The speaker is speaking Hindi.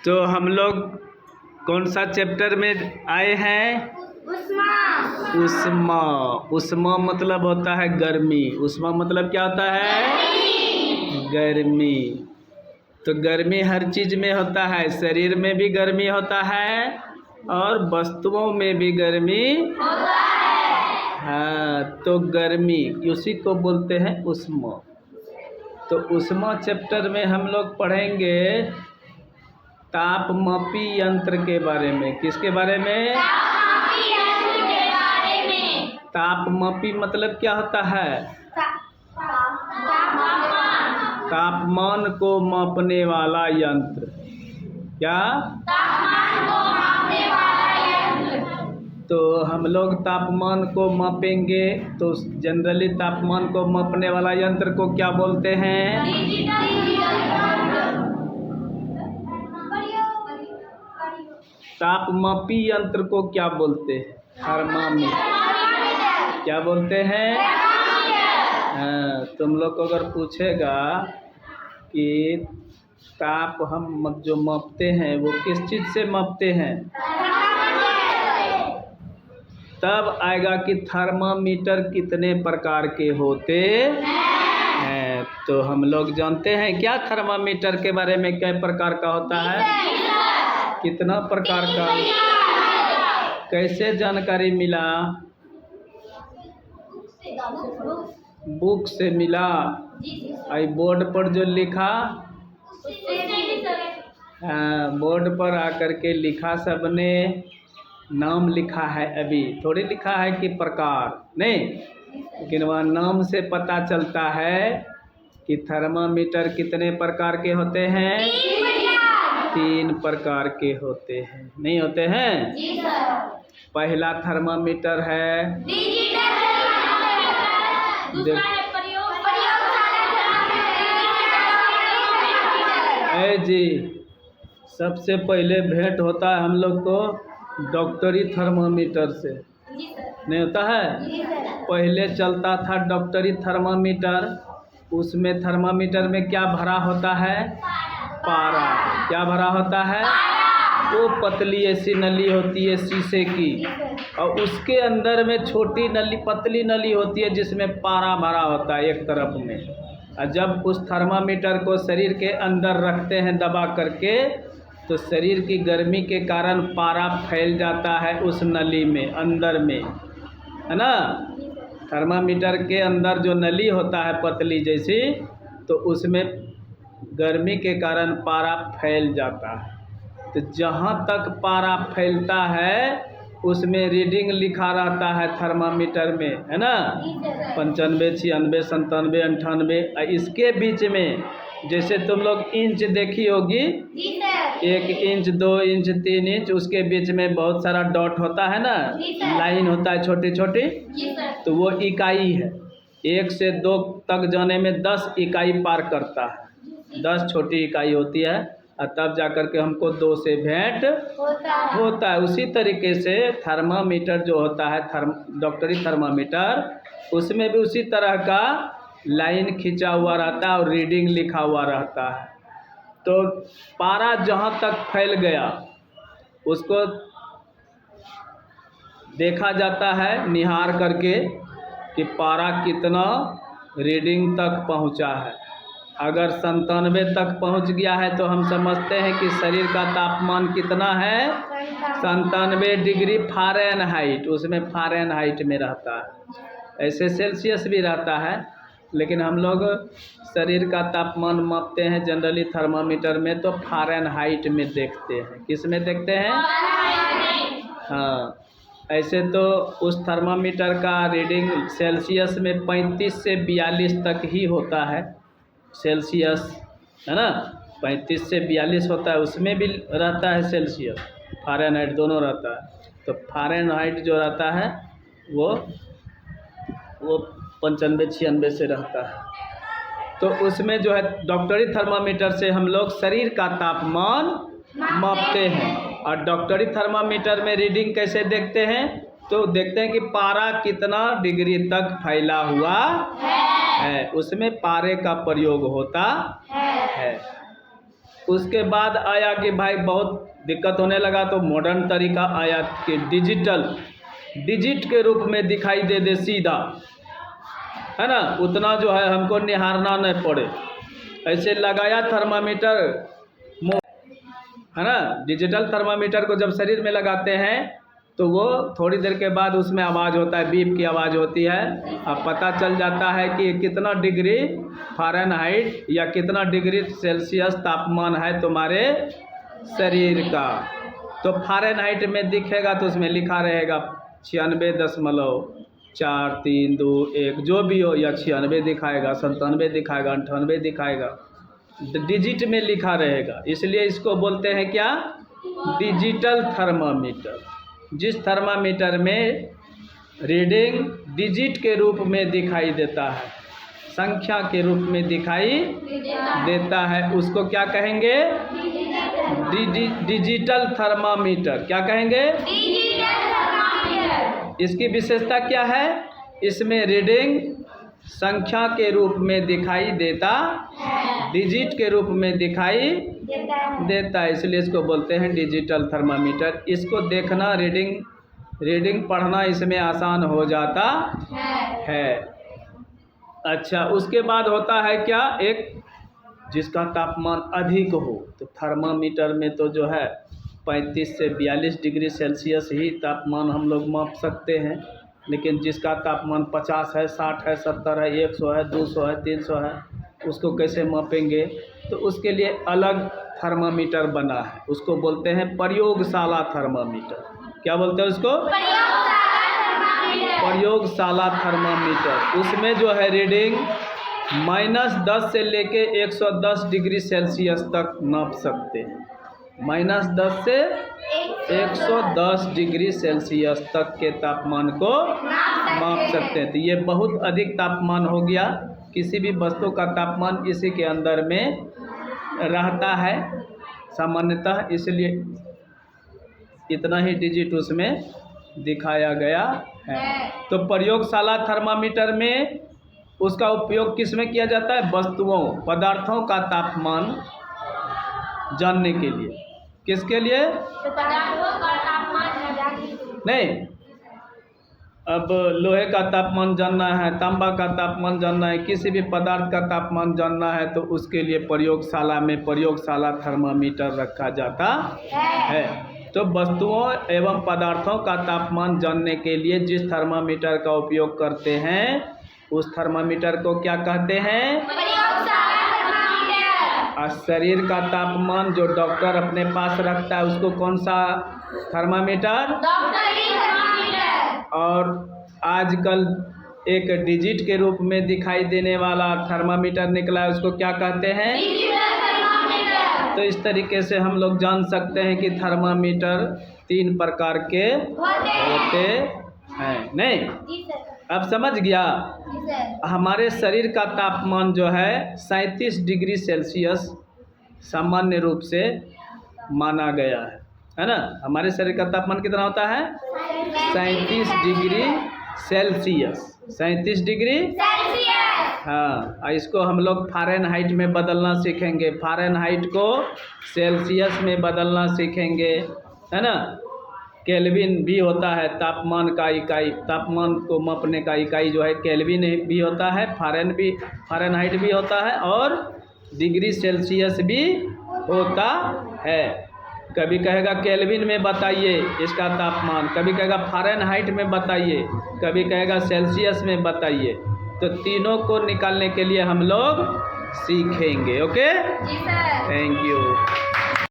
तो हम लोग कौन सा चैप्टर में आए हैं? उष्मा। उष्मा मतलब होता है गर्मी। उष्मा मतलब क्या होता है? गर्मी। तो गर्मी हर चीज़ में होता है, शरीर में भी गर्मी होता है और वस्तुओं में भी गर्मी होता है। हाँ, तो गर्मी उसी को बोलते हैं उष्मा। तो उष्मा चैप्टर में हम लोग पढ़ेंगे तापमापी यंत्र के बारे में। किसके बारे में? तापमापी यंत्र के बारे में। तापमापी मतलब क्या होता है? तापमान को मापने वाला यंत्र। क्या? तापमान को मापने वाला यंत्र। तो हम लोग तापमान को मापेंगे तो जनरली तापमान को मापने वाला यंत्र को क्या बोलते हैं? तापमापी यंत्र को क्या बोलते हैं? थर्मामीटर। क्या बोलते हैं? हाँ, तुम लोग को अगर पूछेगा कि ताप हम जो मापते हैं वो किस चीज़ से मापते हैं, तब आएगा कि थर्मामीटर कितने प्रकार के होते हैं। तो हम लोग जानते हैं क्या थर्मामीटर के बारे में? क्या प्रकार का होता है? कितना प्रकार का? कैसे जानकारी मिला? बुक से मिला। आई बोर्ड पर जो लिखा, बोर्ड पर आकर के लिखा, सबने नाम लिखा है, अभी थोड़ी लिखा है कि प्रकार नहीं, लेकिन वह नाम से पता चलता है कि थर्मामीटर कितने प्रकार के होते हैं? 3 प्रकार के होते हैं। नहीं होते हैं? जी सर। पहला थर्मामीटर है डिजिटल थर्मामीटर। दूसरा है जी, सबसे पहले भेंट होता है हम लोग को डॉक्टरी थर्मामीटर से। नहीं होता है? पहले चलता था डॉक्टरी थर्मामीटर। उसमें थर्मामीटर में क्या भरा होता है? पारा। क्या भरा होता है? वो पतली ऐसी नली होती है शीशे की, और उसके अंदर में छोटी नली, पतली नली होती है जिसमें पारा भरा होता है एक तरफ में। और जब उस थर्मामीटर को शरीर के अंदर रखते हैं दबा करके, तो शरीर की गर्मी के कारण पारा फैल जाता है उस नली में, अंदर में, है ना। थर्मामीटर के अंदर जो नली होता है पतली जैसी, तो उसमें गर्मी के कारण पारा फैल जाता है। तो जहाँ तक पारा फैलता है उसमें रीडिंग लिखा रहता है थर्मामीटर में, है ना। 95, 96, 97, 98। इसके बीच में जैसे तुम लोग इंच देखी होगी, 1 इंच, 2 इंच, 3 इंच, उसके बीच में बहुत सारा डॉट होता है ना, लाइन होता है छोटी छोटी, तो वो इकाई है। 1 से 2 तक जाने में 10 इकाई पार करता है। 10 छोटी इकाई होती है, और तब जाकर के हमको 2 से भेंट होता है। उसी तरीके से थर्मामीटर जो होता है, डॉक्टरी थर्मामीटर, उसमें भी उसी तरह का लाइन खींचा हुआ रहता है और रीडिंग लिखा हुआ रहता है। तो पारा जहाँ तक फैल गया उसको देखा जाता है निहार करके कि पारा कितना रीडिंग तक पहुँचा है। अगर 97 तक पहुंच गया है तो हम समझते हैं कि शरीर का तापमान कितना है? 97 डिग्री फ़ारेनहाइट। उसमें फ़ारेनहाइट में रहता है। ऐसे सेल्सियस भी रहता है, लेकिन हम लोग शरीर का तापमान मापते हैं जनरली थर्मामीटर में तो फ़ारेनहाइट में देखते हैं। किस में देखते हैं? हाँ, ऐसे तो उस थर्मामीटर का रीडिंग सेल्सियस में 35 से 42 तक ही होता है। सेल्सियस, है ना, 35 से 42 होता है, उसमें भी रहता है सेल्सियस, फ़ारेनहाइट दोनों रहता है। तो फ़ारेनहाइट जो रहता है वो 95, 96 से रहता है। तो उसमें जो है डॉक्टरी थर्मामीटर से हम लोग शरीर का तापमान मापते हैं। और डॉक्टरी थर्मामीटर में रीडिंग कैसे देखते हैं? तो देखते हैं कि पारा कितना डिग्री तक फैला हुआ है, उसमें पारे का प्रयोग होता है। उसके बाद आया कि भाई बहुत दिक्कत होने लगा, तो मॉडर्न तरीका आया कि डिजिट के रूप में दिखाई दे सीधा, है ना, उतना जो है हमको निहारना नहीं पड़े। ऐसे लगाया थर्मामीटर, है ना, डिजिटल थर्मामीटर को जब शरीर में लगाते हैं तो वो थोड़ी देर के बाद उसमें आवाज़ होता है, बीप की आवाज़ होती है। अब पता चल जाता है कि कितना डिग्री फ़ारेनहाइट या कितना डिग्री सेल्सियस तापमान है तुम्हारे शरीर का। तो फ़ारेनहाइट में दिखेगा तो उसमें लिखा रहेगा 96.432 जो भी हो, या 96 दिखाएगा, 97 दिखाएगा, 98 दिखाएगा, डिजिट में लिखा रहेगा। इसलिए इसको बोलते हैं क्या, डिजिटल थर्मामीटर। जिस थर्मामीटर में रीडिंग डिजिट के रूप में दिखाई देता है, संख्या के रूप में दिखाई देता है, उसको क्या कहेंगे, डिजिटल थर्मामीटर। क्या कहेंगे, इसकी विशेषता क्या है, इसमें रीडिंग संख्या के रूप में दिखाई देता, डिजिट के रूप में दिखाई देता है, इसलिए इसको बोलते हैं डिजिटल थर्मामीटर। इसको देखना, रीडिंग पढ़ना इसमें आसान हो जाता है। अच्छा, उसके बाद होता है क्या, एक जिसका तापमान अधिक हो, तो थर्मामीटर में तो जो है 35 से 42 डिग्री सेल्सियस ही तापमान हम लोग माप सकते हैं। लेकिन जिसका तापमान 50 है, 60 है, 70 है, 100 है, 200 है, 300 है, उसको कैसे मापेंगे, तो उसके लिए अलग थर्मामीटर बना है, उसको बोलते हैं प्रयोगशाला थर्मामीटर। क्या बोलते हैं उसको, प्रयोगशाला थर्मामीटर। उसमें जो है रीडिंग -10 से लेके 110 डिग्री सेल्सियस तक नाप सकते हैं। -10 से 110 डिग्री सेल्सियस तक के तापमान को माप सकते हैं। तो ये बहुत अधिक तापमान हो गया, किसी भी वस्तु का तापमान इसी के अंदर में रहता है सामान्यतः, इसलिए इतना ही डिजिट उसमें दिखाया गया है। तो प्रयोगशाला थर्मामीटर में उसका उपयोग किस में किया जाता है, वस्तुओं, पदार्थों का तापमान जानने के लिए। किसके लिए, नहीं, अब लोहे का तापमान जानना है, तांबा का तापमान जानना है, किसी भी पदार्थ का तापमान जानना है, तो उसके लिए प्रयोगशाला में प्रयोगशाला थर्मामीटर रखा जाता है। तो वस्तुओं एवं पदार्थों का तापमान जानने के लिए जिस थर्मामीटर का उपयोग करते हैं, उस थर्मामीटर को क्या कहते हैं, और शरीर का तापमान जो डॉक्टर अपने पास रखता है उसको कौन सा थर्मामीटर, और आजकल एक डिजिट के रूप में दिखाई देने वाला थर्मामीटर निकला है, उसको क्या कहते हैं। तो इस तरीके से हम लोग जान सकते हैं कि थर्मामीटर 3 प्रकार के होते हैं। नहीं, अब समझ गया। हमारे शरीर का तापमान जो है 37 डिग्री सेल्सियस सामान्य रूप से माना गया है ना। हमारे शरीर का तापमान कितना होता है, 37 डिग्री सेल्सियस, 37 डिग्री। हाँ, इसको हम लोग फ़ारेनहाइट में बदलना सीखेंगे, फ़ारेनहाइट को सेल्सियस में बदलना सीखेंगे, है ना। केल्विन भी होता है तापमान का इकाई, तापमान को मापने का इकाई जो है केल्विन भी होता है, फ़ारेनहाइट भी होता है, और डिग्री सेल्सियस भी होता है। कभी कहेगा केल्विन में बताइए इसका तापमान, कभी कहेगा फ़ारेनहाइट में बताइए, कभी कहेगा सेल्सियस में बताइए। तो तीनों को निकालने के लिए हम लोग सीखेंगे। Okay, thank you.